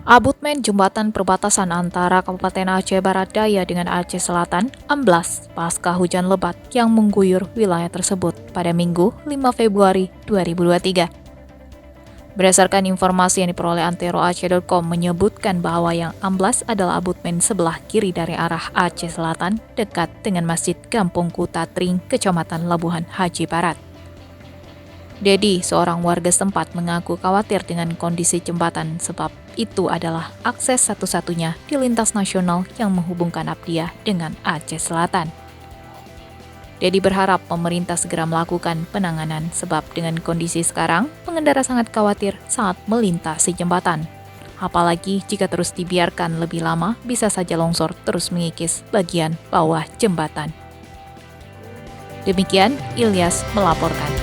Abutmen jembatan perbatasan antara Kabupaten Aceh Barat Daya dengan Aceh Selatan amblas pasca hujan lebat yang mengguyur wilayah tersebut pada Minggu 5 Februari 2023. Berdasarkan informasi yang diperoleh anteroaceh.com menyebutkan bahwa yang amblas adalah abutmen sebelah kiri dari arah Aceh Selatan dekat dengan Masjid Kampung Kutatring, Kecamatan Labuhan Haji Barat. Dedi, seorang warga setempat, mengaku khawatir dengan kondisi jembatan sebab itu adalah akses satu-satunya di lintas nasional yang menghubungkan Abdiah dengan Aceh Selatan. Dedi berharap pemerintah segera melakukan penanganan sebab dengan kondisi sekarang, pengendara sangat khawatir saat melintasi jembatan. Apalagi jika terus dibiarkan lebih lama, bisa saja longsor terus mengikis bagian bawah jembatan. Demikian, Ilyas melaporkan.